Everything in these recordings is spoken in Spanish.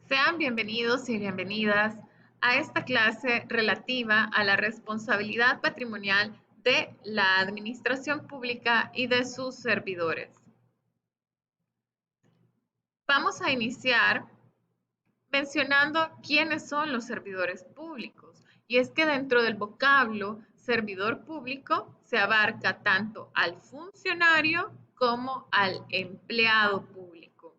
Sean bienvenidos y bienvenidas a esta clase relativa a la responsabilidad patrimonial de la administración pública y de sus servidores. Vamos a iniciar mencionando quiénes son los servidores públicos. Y es que dentro del vocablo servidor público se abarca tanto al funcionario como al empleado público.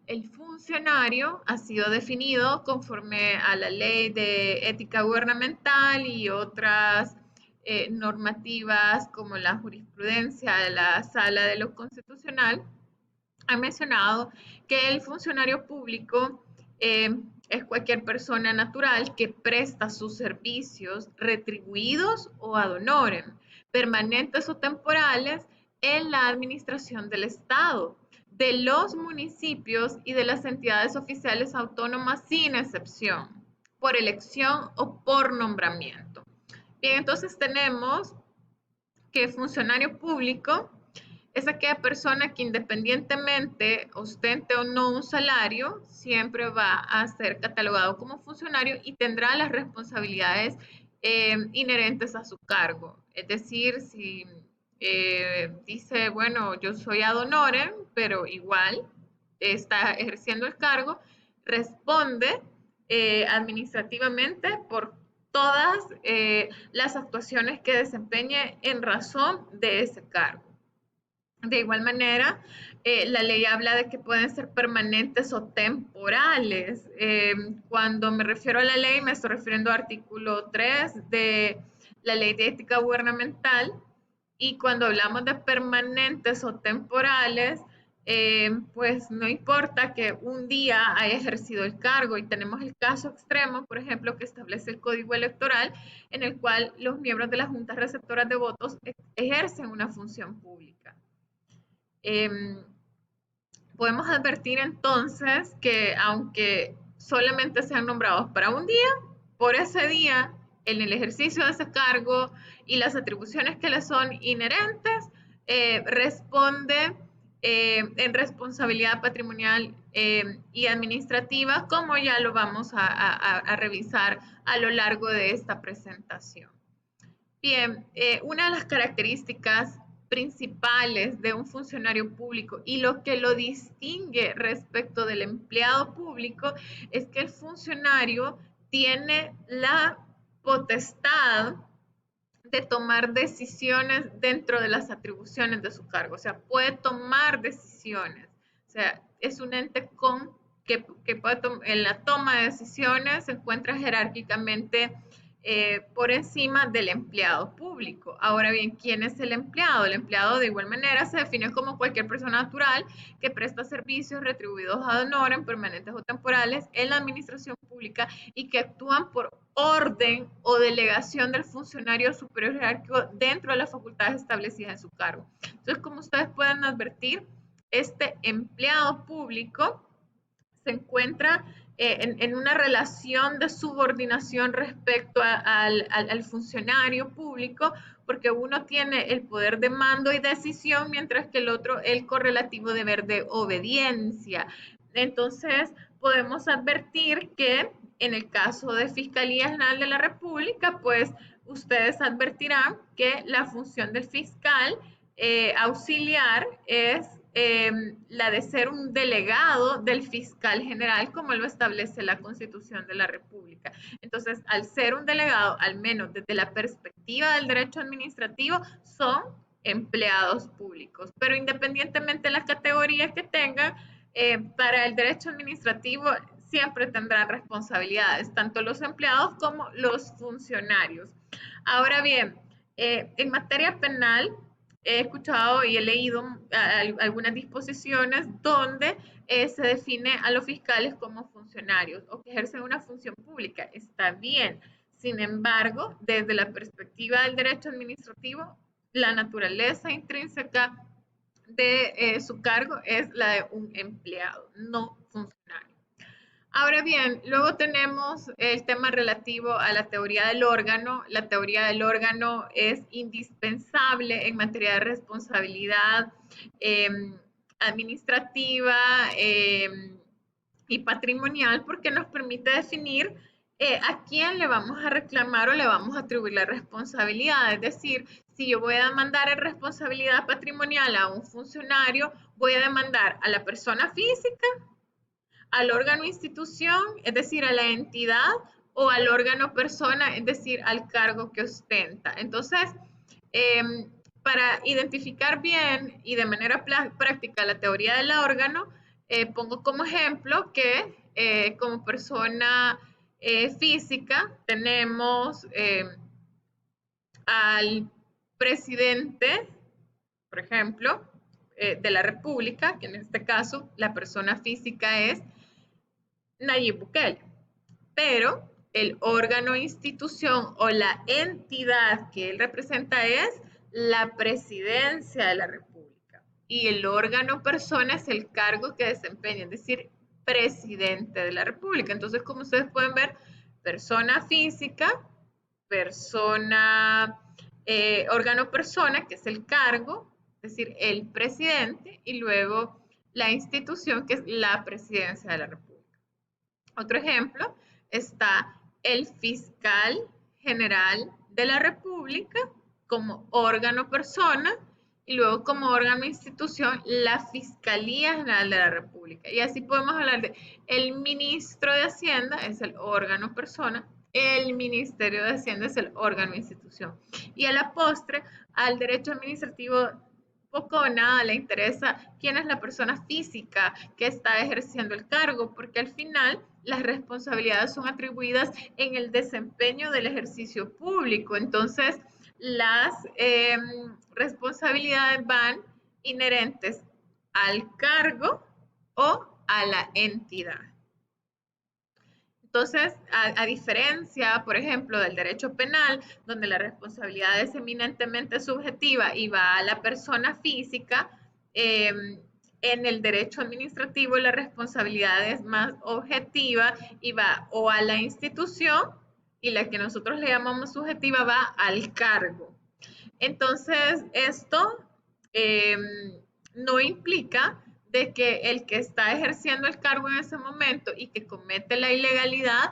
El funcionario ha sido definido conforme a la ley de ética gubernamental y otras normativas como la jurisprudencia de la Sala de lo Constitucional. Ha mencionado que el funcionario público es cualquier persona natural que presta sus servicios retribuidos o ad honorem, permanentes o temporales, en la administración del Estado, de los municipios y de las entidades oficiales autónomas sin excepción, por elección o por nombramiento. Bien, entonces tenemos que funcionario público es aquella persona que independientemente ostente o no un salario, siempre va a ser catalogado como funcionario y tendrá las responsabilidades inherentes a su cargo. Es decir, si dice, bueno, yo soy ad honorem, pero igual está ejerciendo el cargo, responde administrativamente por todas las actuaciones que desempeñe en razón de ese cargo. De igual manera, la ley habla de que pueden ser permanentes o temporales. Cuando me refiero a la ley, me estoy refiriendo al artículo 3 de la ley de ética gubernamental. Y cuando hablamos de permanentes o temporales, pues no importa que un día haya ejercido el cargo, y tenemos el caso extremo, por ejemplo, que establece el Código Electoral, en el cual los miembros de las juntas receptoras de votos ejercen una función pública. Podemos advertir entonces que aunque solamente sean nombrados para un día, por ese día, en el ejercicio de ese cargo y las atribuciones que le son inherentes, responde en responsabilidad patrimonial y administrativa, como ya lo vamos a revisar a lo largo de esta presentación. Bien, una de las características principales de un funcionario público y lo que lo distingue respecto del empleado público es que el funcionario tiene la potestad de tomar decisiones dentro de las atribuciones de su cargo, o sea, puede tomar decisiones, o sea, es un ente que puede en la toma de decisiones se encuentra jerárquicamente por encima del empleado público. Ahora bien, ¿quién es el empleado? El empleado de igual manera se define como cualquier persona natural que presta servicios retribuidos ad honorem, permanentes o temporales, en la administración pública y que actúan por orden o delegación del funcionario superior jerárquico dentro de las facultades establecidas en su cargo. Entonces, como ustedes pueden advertir, este empleado público se encuentra en una relación de subordinación respecto al funcionario público, porque uno tiene el poder de mando y decisión, mientras que el otro el correlativo deber de obediencia. Entonces, podemos advertir que en el caso de Fiscalía General de la República, pues ustedes advertirán que la función del fiscal auxiliar es la de ser un delegado del fiscal general, como lo establece la Constitución de la República. Entonces, al ser un delegado, al menos desde la perspectiva del derecho administrativo, son empleados públicos, pero independientemente de las categorías que tengan, para el derecho administrativo siempre tendrán responsabilidades, tanto los empleados como los funcionarios. Ahora bien, en materia penal, he escuchado y he leído algunas disposiciones donde se define a los fiscales como funcionarios o que ejercen una función pública. Está bien. Sin embargo, desde la perspectiva del derecho administrativo, la naturaleza intrínseca de su cargo es la de un empleado, no funcionario. Ahora bien, luego tenemos el tema relativo a la teoría del órgano. La teoría del órgano es indispensable en materia de responsabilidad eh, administrativa, y patrimonial porque nos permite definir a quién le vamos a reclamar o le vamos a atribuir la responsabilidad. Es decir, si yo voy a demandar en responsabilidad patrimonial a un funcionario, voy a demandar a la persona física, al órgano institución, es decir, a la entidad, o al órgano persona, es decir, al cargo que ostenta. Entonces, eh, para identificar bien y de manera práctica la teoría del órgano, pongo como ejemplo que como persona física tenemos al presidente, por ejemplo, de la República, que en este caso la persona física es Nayib Bukele, pero el órgano, institución o la entidad que él representa es la presidencia de la República. Y el órgano persona es el cargo que desempeña, es decir, presidente de la República. Entonces, como ustedes pueden ver, persona física, persona, órgano persona, que es el cargo, es decir, el presidente, y luego la institución, que es la presidencia de la República. Otro ejemplo está el fiscal general de la República como órgano persona y luego como órgano institución la Fiscalía General de la República. Y así podemos hablar de el ministro de Hacienda es el órgano persona, el Ministerio de Hacienda es el órgano institución. Y a la postre, al derecho administrativo poco o nada le interesa quién es la persona física que está ejerciendo el cargo, porque al final las responsabilidades son atribuidas en el desempeño del ejercicio público. Entonces, las responsabilidades van inherentes al cargo o a la entidad. Entonces, a diferencia, por ejemplo, del derecho penal, donde la responsabilidad es eminentemente subjetiva y va a la persona física, en el derecho administrativo la responsabilidad es más objetiva y va o a la institución y la que nosotros le llamamos subjetiva va al cargo. Entonces, esto eh, no implica de que el que está ejerciendo el cargo en ese momento y que comete la ilegalidad,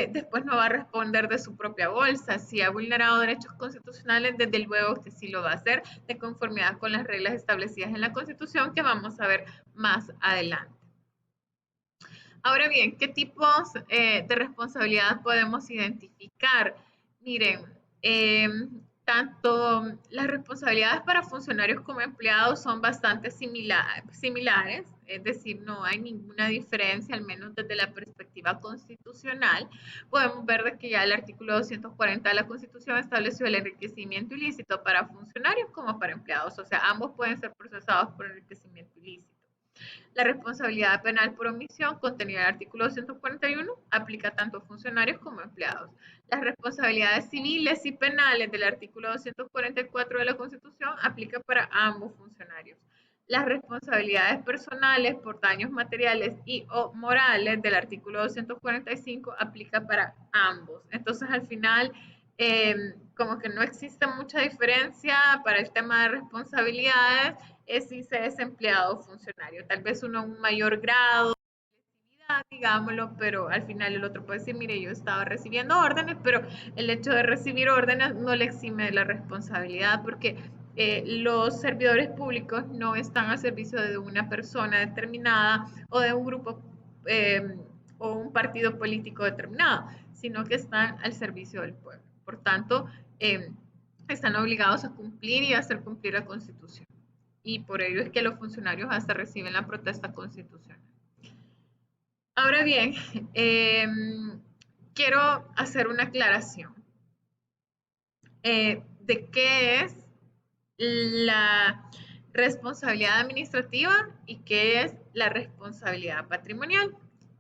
después no va a responder de su propia bolsa. Si ha vulnerado derechos constitucionales, desde luego que sí lo va a hacer de conformidad con las reglas establecidas en la Constitución que vamos a ver más adelante. Ahora bien, ¿qué tipos de responsabilidad podemos identificar? Miren, eh, tanto las responsabilidades para funcionarios como empleados son bastante similares, es decir, no hay ninguna diferencia, al menos desde la perspectiva constitucional. Podemos ver de que ya el artículo 240 de la Constitución estableció el enriquecimiento ilícito para funcionarios como para empleados, o sea, ambos pueden ser procesados por enriquecimiento ilícito. La responsabilidad penal por omisión, contenida en el artículo 241, aplica tanto a funcionarios como a empleados. Las responsabilidades civiles y penales del artículo 244 de la Constitución aplica para ambos funcionarios. Las responsabilidades personales por daños materiales y o morales del artículo 245 aplica para ambos. Entonces, al final, como que no existe mucha diferencia para el tema de responsabilidades, es si se es empleado o funcionario. Tal vez uno un mayor grado, digámoslo, pero al final el otro puede decir, mire, yo estaba recibiendo órdenes, pero el hecho de recibir órdenes no le exime de la responsabilidad porque los servidores públicos no están al servicio de una persona determinada o de un grupo o un partido político determinado, sino que están al servicio del pueblo. Por tanto, están obligados a cumplir y a hacer cumplir la Constitución. Y por ello es que los funcionarios hasta reciben la protesta constitucional. Ahora bien, quiero hacer una aclaración de qué es la responsabilidad administrativa y qué es la responsabilidad patrimonial.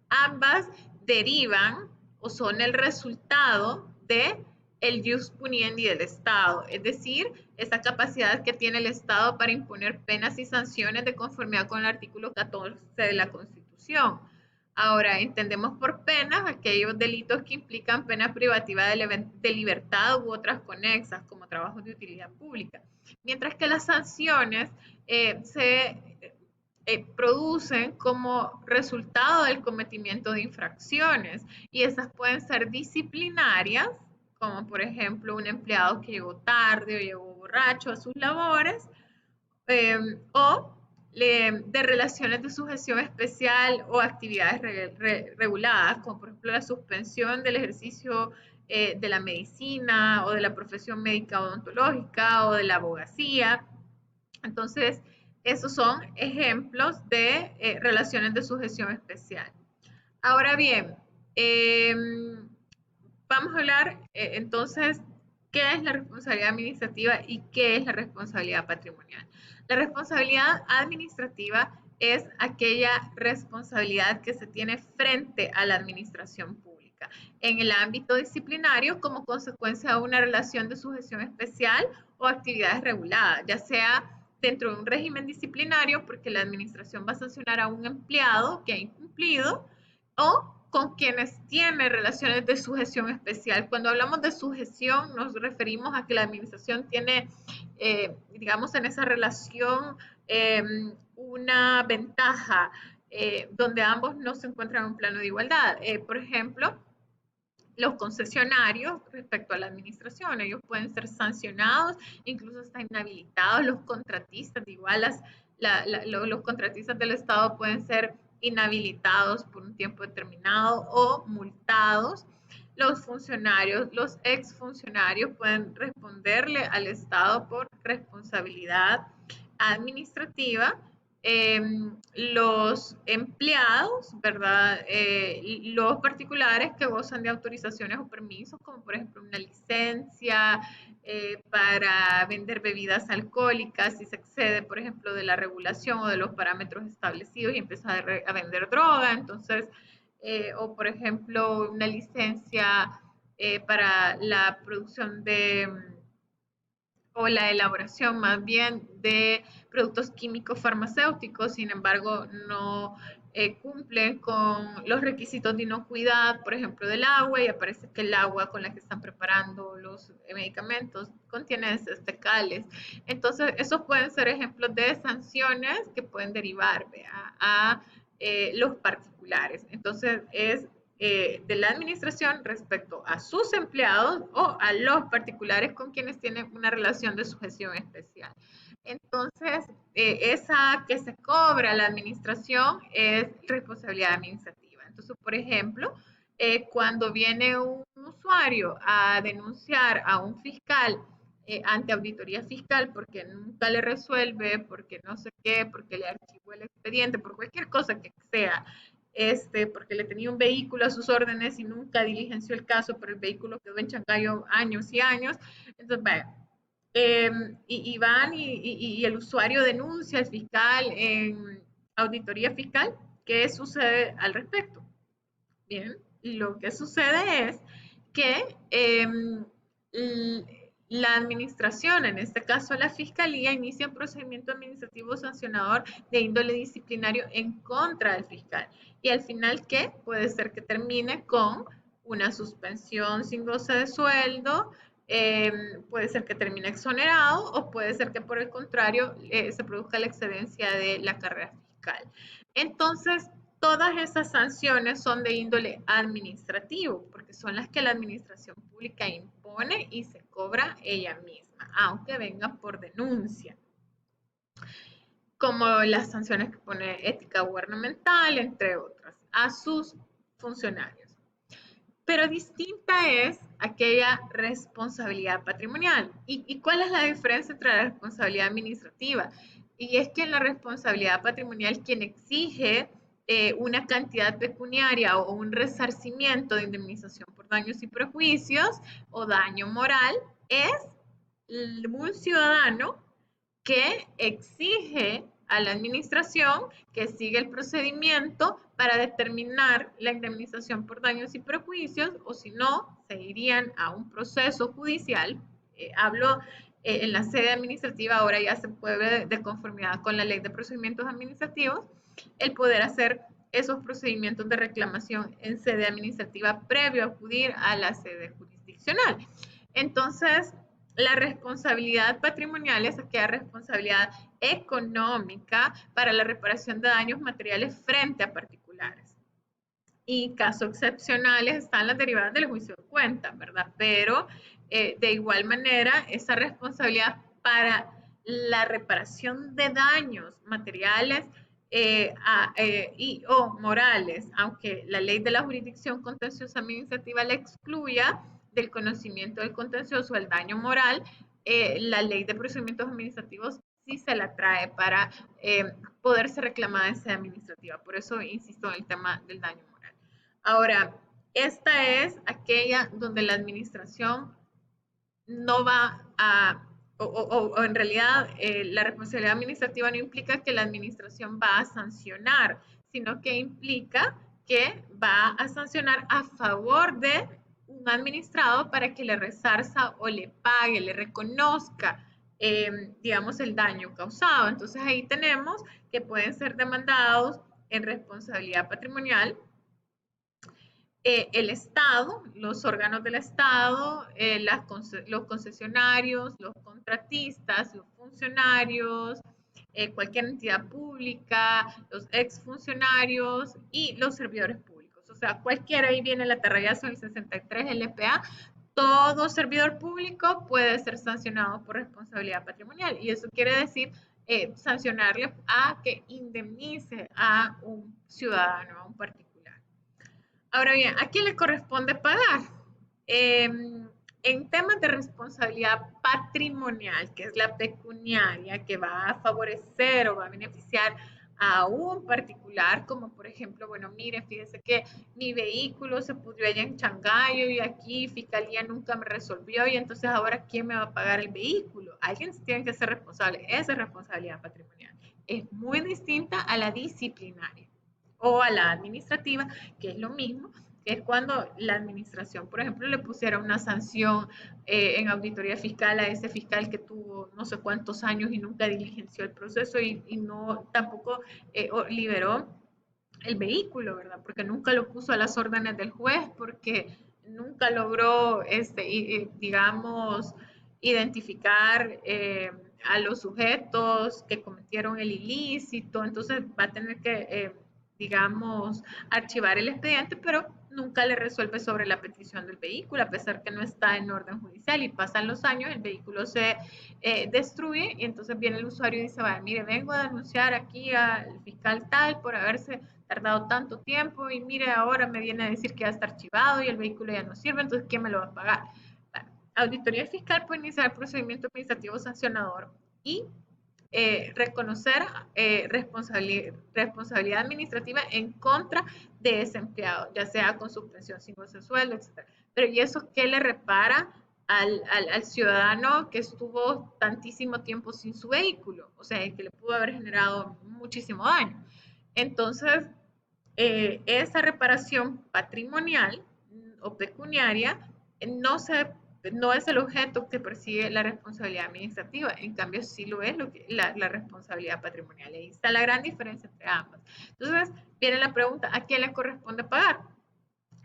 Ambas derivan o son el resultado de el jus puniendi del Estado, es decir, esa capacidad que tiene el Estado para imponer penas y sanciones de conformidad con el artículo 14 de la Constitución. Ahora, entendemos por penas aquellos delitos que implican pena privativa de libertad u otras conexas, como trabajos de utilidad pública. Mientras que las sanciones se producen como resultado del cometimiento de infracciones y esas pueden ser disciplinarias, como por ejemplo un empleado que llegó tarde o llegó borracho a sus labores, o de relaciones de sujeción especial o actividades reguladas, como por ejemplo la suspensión del ejercicio de la medicina o de la profesión médica odontológica o de la abogacía. Entonces, esos son ejemplos de relaciones de sujeción especial. Ahora bien, eh, vamos a hablar entonces qué es la responsabilidad administrativa y qué es la responsabilidad patrimonial. La responsabilidad administrativa es aquella responsabilidad que se tiene frente a la administración pública en el ámbito disciplinario como consecuencia de una relación de sujeción especial o actividades reguladas, ya sea dentro de un régimen disciplinario porque la administración va a sancionar a un empleado que ha incumplido o con quienes tiene relaciones de sujeción especial. Cuando hablamos de sujeción nos referimos a que la administración tiene, digamos, en esa relación una ventaja donde ambos no se encuentran en un plano de igualdad. Por ejemplo, los concesionarios respecto a la administración, ellos pueden ser sancionados, incluso están inhabilitados, los contratistas, igual los contratistas del Estado pueden ser inhabilitados por un tiempo determinado o multados. Los funcionarios, los exfuncionarios pueden responderle al Estado por responsabilidad administrativa. Los empleados, ¿verdad? Los particulares que gozan de autorizaciones o permisos, como por ejemplo una licencia para vender bebidas alcohólicas, si se excede, por ejemplo, de la regulación o de los parámetros establecidos y empieza a vender droga, entonces, o por ejemplo, una licencia para la producción de o la elaboración más bien de productos químicos farmacéuticos, sin embargo, no cumplen con los requisitos de inocuidad, por ejemplo, del agua, y aparece que el agua con la que están preparando los medicamentos contiene heces fecales. Entonces, esos pueden ser ejemplos de sanciones que pueden derivar a los particulares. Entonces, es de la administración respecto a sus empleados o a los particulares con quienes tienen una relación de sujeción especial. Entonces, esa que se cobra la administración es responsabilidad administrativa. Entonces, por ejemplo, cuando viene un usuario a denunciar a un fiscal ante auditoría fiscal porque nunca le resuelve, porque no sé qué, porque le archivó el expediente, por cualquier cosa que sea, porque le tenía un vehículo a sus órdenes y nunca diligenció el caso, pero el vehículo quedó en Chancayo años y años. Entonces, vaya, y van y el usuario denuncia al fiscal en auditoría fiscal. ¿Qué sucede al respecto? Bien, lo que sucede es que la administración, en este caso la fiscalía, inicia un procedimiento administrativo sancionador de índole disciplinario en contra del fiscal. Y al final, ¿qué? Puede ser que termine con una suspensión sin goce de sueldo, puede ser que termine exonerado o puede ser que por el contrario se produzca la excedencia de la carrera fiscal. Entonces, todas esas sanciones son de índole administrativo, porque son las que la administración pública impone y se cobra ella misma, aunque venga por denuncia, como las sanciones que pone ética gubernamental, entre otras, a sus funcionarios. Pero distinta es aquella responsabilidad patrimonial. ¿Y cuál es la diferencia entre la responsabilidad administrativa? Y es que en la responsabilidad patrimonial quien exige una cantidad pecuniaria o un resarcimiento de indemnización por daños y perjuicios o daño moral es un ciudadano que exige a la administración que siga el procedimiento para determinar la indemnización por daños y perjuicios, o si no, se irían a un proceso judicial. Hablo en la sede administrativa, ahora ya se puede, de conformidad con la ley de procedimientos administrativos, el poder hacer esos procedimientos de reclamación en sede administrativa previo a acudir a la sede jurisdiccional. Entonces, La responsabilidad patrimonial es aquella responsabilidad económica para la reparación de daños materiales frente a particulares. Y casos excepcionales están las derivadas del juicio de cuentas, ¿verdad? Pero de igual manera, esa responsabilidad para la reparación de daños materiales o morales, aunque la ley de la jurisdicción contenciosa administrativa la excluya del conocimiento del contencioso, el daño moral, la ley de procedimientos administrativos sí se la trae para poderse reclamar en sede administrativa. Por eso insisto en el tema del daño moral. Ahora, esta es aquella donde la administración no va a, o en realidad la responsabilidad administrativa no implica que la administración va a sancionar, sino que implica que va a sancionar a favor de un administrado para que le resarza o le pague, le reconozca, digamos, el daño causado. Entonces ahí tenemos que pueden ser demandados en responsabilidad patrimonial el Estado, los órganos del Estado, los concesionarios, los contratistas, los funcionarios, cualquier entidad pública, los exfuncionarios y los servidores públicos. O sea, cualquiera, ahí viene el atarrayazo del 63 LPA, todo servidor público puede ser sancionado por responsabilidad patrimonial. Y eso quiere decir sancionarle a que indemnice a un ciudadano, a un particular. Ahora bien, ¿a quién le corresponde pagar? En temas de responsabilidad patrimonial, que es la pecuniaria, que va a favorecer o va a beneficiar a un particular, como por ejemplo, bueno, mire, fíjese que mi vehículo se pudrió allá en Changayo y aquí Fiscalía nunca me resolvió y entonces ahora ¿quién me va a pagar el vehículo? Alguien tiene que ser responsable, esa es responsabilidad patrimonial. Es muy distinta a la disciplinaria o a la administrativa, que es lo mismo, que es cuando la administración, por ejemplo, le pusiera una sanción en auditoría fiscal a ese fiscal que tuvo no sé cuántos años y nunca diligenció el proceso y no tampoco liberó el vehículo, ¿verdad? Porque nunca lo puso a las órdenes del juez, porque nunca logró, digamos, identificar a los sujetos que cometieron el ilícito, entonces va a tener que, digamos, archivar el expediente, pero nunca le resuelve sobre la petición del vehículo, a pesar que no está en orden judicial y pasan los años, el vehículo se destruye y entonces viene el usuario y dice, vaya, mire, vengo a denunciar aquí al fiscal tal por haberse tardado tanto tiempo y mire, ahora me viene a decir que ya está archivado y el vehículo ya no sirve, entonces ¿quién me lo va a pagar? La auditoría fiscal puede iniciar el procedimiento administrativo sancionador y reconocer responsabilidad administrativa en contra de ese empleado, ya sea con suspensión sin goce de sueldo, etc. Pero ¿y eso qué le repara al ciudadano que estuvo tantísimo tiempo sin su vehículo? O sea, que le pudo haber generado muchísimo daño. Entonces, esa reparación patrimonial o pecuniaria no, no es el objeto que persigue la responsabilidad administrativa, en cambio sí lo es la responsabilidad patrimonial. Ahí está la gran diferencia entre ambas. Entonces, viene la pregunta, ¿a quién le corresponde pagar?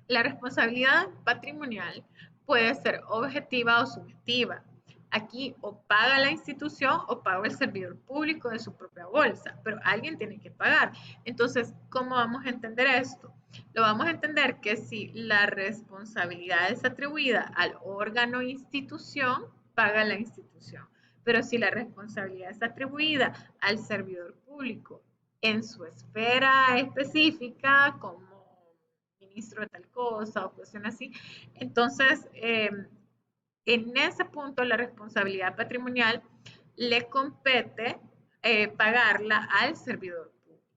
La responsabilidad patrimonial puede ser objetiva o subjetiva. Aquí o paga la institución o paga el servidor público de su propia bolsa, pero alguien tiene que pagar. Entonces, ¿cómo vamos a entender esto? Lo vamos a entender que si la responsabilidad es atribuida al órgano o institución, paga la institución. Pero si la responsabilidad es atribuida al servidor público en su esfera específica, como ministro de tal cosa o cuestión así. Entonces, en ese punto la responsabilidad patrimonial le compete pagarla al servidor público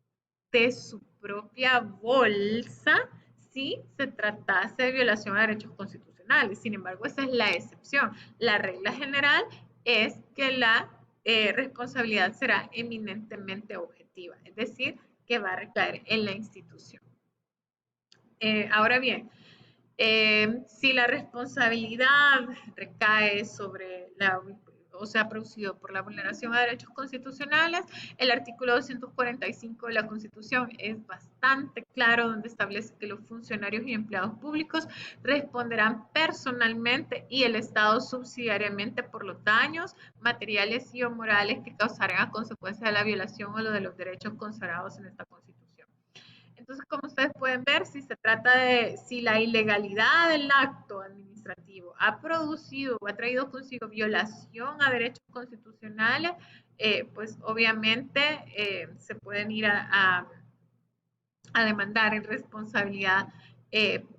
de su propia bolsa si se tratase de violación a derechos constitucionales. Sin embargo, esa es la excepción. La regla general es que la responsabilidad será eminentemente objetiva, es decir, que va a recaer en la institución. Ahora bien, si la responsabilidad recae sobre o sea producido por la vulneración a derechos constitucionales. El artículo 245 de la Constitución es bastante claro, donde establece que los funcionarios y empleados públicos responderán personalmente y el Estado subsidiariamente por los daños materiales y o morales que causarán a consecuencia de la violación o de los derechos consagrados en esta Constitución. Entonces, como ustedes pueden ver, si se trata de si la ilegalidad del acto administrativo ha producido o ha traído consigo violación a derechos constitucionales, pues obviamente se pueden ir a demandar en responsabilidad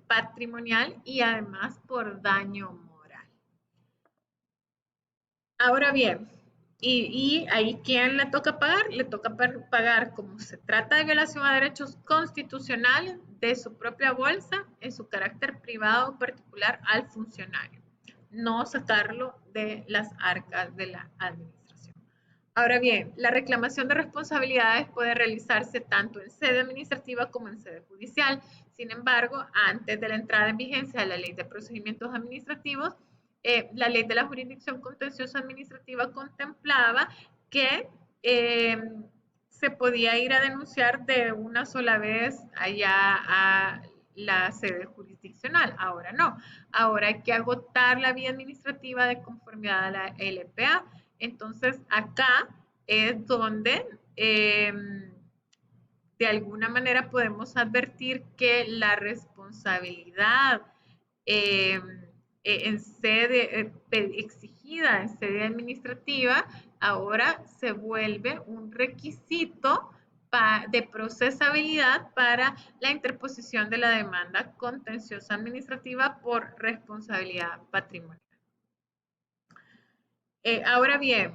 patrimonial y además por daño moral. Ahora bien, y ahí ¿quién le toca pagar? Le toca pagar, como se trata de violación a derechos constitucionales, de su propia bolsa, en su carácter privado o particular al funcionario, no sacarlo de las arcas de la administración. Ahora bien, la reclamación de responsabilidades puede realizarse tanto en sede administrativa como en sede judicial. Sin embargo, antes de la entrada en vigencia de la Ley de Procedimientos Administrativos, la Ley de la Jurisdicción Contenciosa Administrativa contemplaba que se podía ir a denunciar de una sola vez allá a la sede jurisdiccional. Ahora no. Ahora hay que agotar la vía administrativa de conformidad a la LPA. Entonces, acá es donde de alguna manera podemos advertir que la responsabilidad eh, en sede exigida en sede administrativa ahora se vuelve un requisito de procesabilidad para la interposición de la demanda contenciosa administrativa por responsabilidad patrimonial. Ahora bien,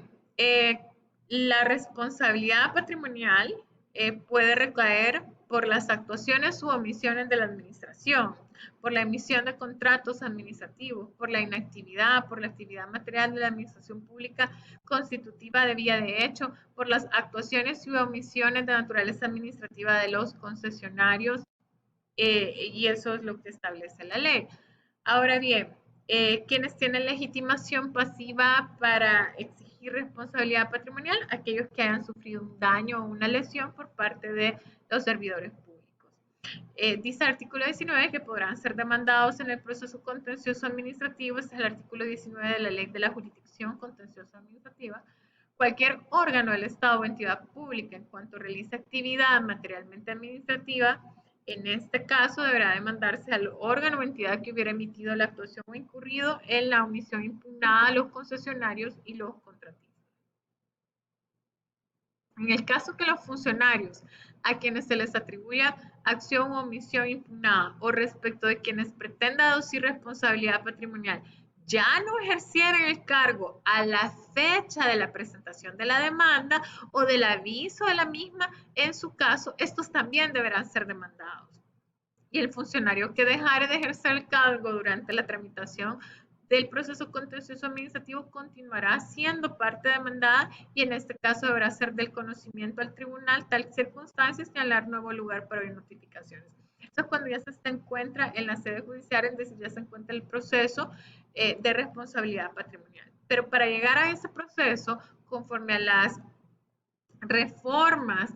la responsabilidad patrimonial puede recaer por las actuaciones u omisiones de la administración, por la emisión de contratos administrativos, por la inactividad, por la actividad material de la administración pública constitutiva de vía de hecho, por las actuaciones u omisiones de naturaleza administrativa de los concesionarios, y eso es lo que establece la ley. Ahora bien, ¿quiénes tienen legitimación pasiva para exigir responsabilidad patrimonial? Aquellos que hayan sufrido un daño o una lesión por parte de los servidores públicos. Dice el artículo 19 que podrán ser demandados en el proceso contencioso administrativo, este es el artículo 19 de la Ley de la Jurisdicción Contenciosa Administrativa, cualquier órgano del Estado o entidad pública en cuanto realice actividad materialmente administrativa. En este caso, deberá demandarse al órgano o entidad que hubiera emitido la actuación o incurrido en la omisión impugnada a los concesionarios y los contratistas. En el caso que los funcionarios a quienes se les atribuya acción o omisión impugnada o respecto de quienes pretenda aducir responsabilidad patrimonial ya no ejercieran el cargo a la fecha de la presentación de la demanda o del aviso de la misma, en su caso, estos también deberán ser demandados. Y el funcionario que dejare de ejercer el cargo durante la tramitación del proceso contencioso administrativo continuará siendo parte demandada y en este caso deberá ser del conocimiento al tribunal tal circunstancia y señalar nuevo lugar para oír notificaciones. Eso es cuando ya se encuentra en la sede judicial, es decir, ya se encuentra el proceso de responsabilidad patrimonial. Pero para llegar a ese proceso, conforme a las reformas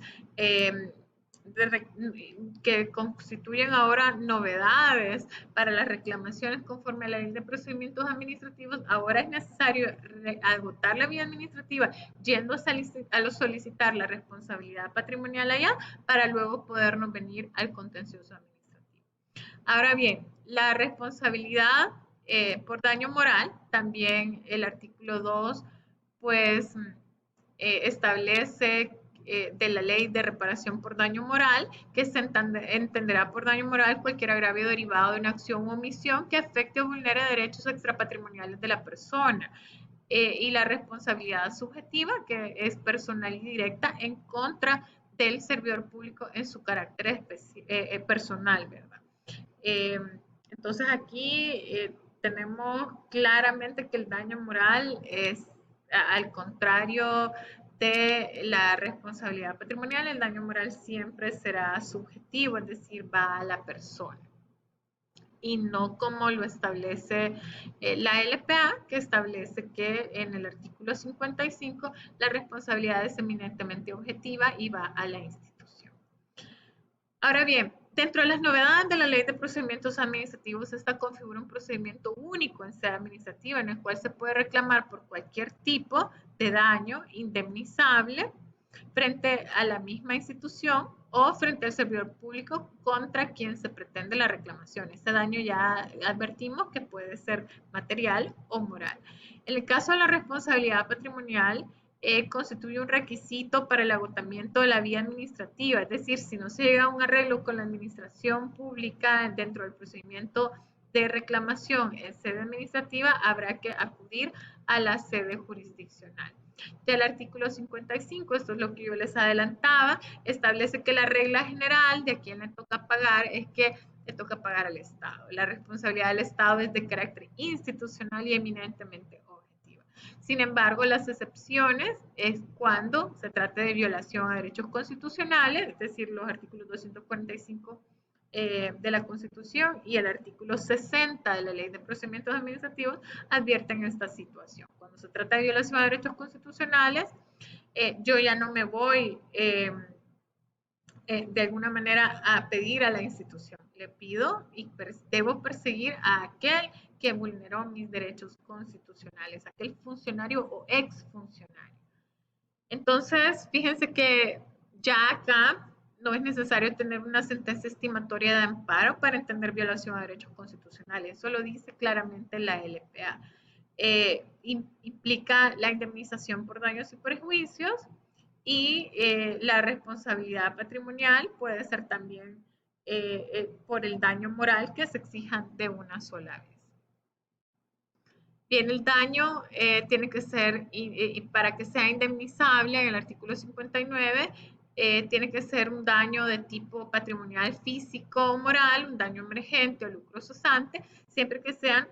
que constituyen ahora novedades para las reclamaciones conforme a la Ley de Procedimientos Administrativos, ahora es necesario agotar la vía administrativa yendo a solicitar la responsabilidad patrimonial allá para luego podernos venir al contencioso administrativo. Ahora bien, la responsabilidad por daño moral, también el artículo 2, pues establece de la ley de reparación por daño moral, que se entenderá por daño moral cualquier agravio derivado de una acción o omisión que afecte o vulnere derechos extrapatrimoniales de la persona. Y la responsabilidad subjetiva, que es personal y directa en contra del servidor público en su carácter personal, ¿verdad? Entonces aquí tenemos claramente que el daño moral es, al contrario de la responsabilidad patrimonial, el daño moral siempre será subjetivo, es decir, va a la persona. y no como lo establece la LPA, que establece que en el artículo 55 la responsabilidad es eminentemente objetiva y va a la institución. Ahora bien, dentro de las novedades de la Ley de Procedimientos Administrativos está configura un procedimiento único en sede administrativa en el cual se puede reclamar por cualquier tipo de daño indemnizable frente a la misma institución o frente al servidor público contra quien se pretende la reclamación. Este daño ya advertimos que puede ser material o moral. En el caso de la responsabilidad patrimonial, constituye un requisito para el agotamiento de la vía administrativa, es decir, si no se llega a un arreglo con la administración pública dentro del procedimiento de reclamación en sede administrativa, habrá que acudir a la sede jurisdiccional. Del artículo 55, esto es lo que yo les adelantaba, establece que la regla general de a quién le toca pagar es que le toca pagar al Estado. La responsabilidad del Estado es de carácter institucional y eminentemente objetiva. Sin embargo, las excepciones es cuando se trata de violación a derechos constitucionales, es decir, los artículos 245 de la Constitución y el artículo 60 de la Ley de Procedimientos Administrativos advierten esta situación. Cuando se trata de violación a derechos constitucionales, yo ya no me voy de alguna manera a pedir a la institución. Le pido y debo perseguir a aquel que vulneró mis derechos constitucionales, aquel funcionario o exfuncionario. Entonces, fíjense que ya acá no es necesario tener una sentencia estimatoria de amparo para entender violación a derechos constitucionales. Eso lo dice claramente la LPA. Implica la indemnización por daños y perjuicios y la responsabilidad patrimonial puede ser también por el daño moral que se exija de una sola vez. Bien, el daño tiene que ser, para que sea indemnizable en el artículo 59, tiene que ser un daño de tipo patrimonial, físico o moral, un daño emergente o lucro cesante, siempre que sean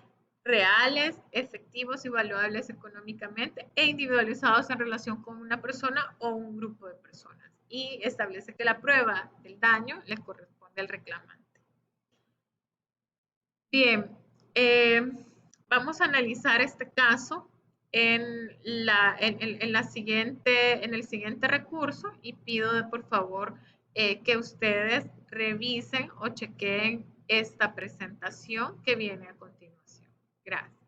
reales, efectivos y valuables económicamente e individualizados en relación con una persona o un grupo de personas. Y establece que la prueba del daño le corresponde al reclamante. Bien, vamos a analizar este caso en el siguiente recurso y pido por favor que ustedes revisen o chequeen esta presentación que viene a continuación. Gracias.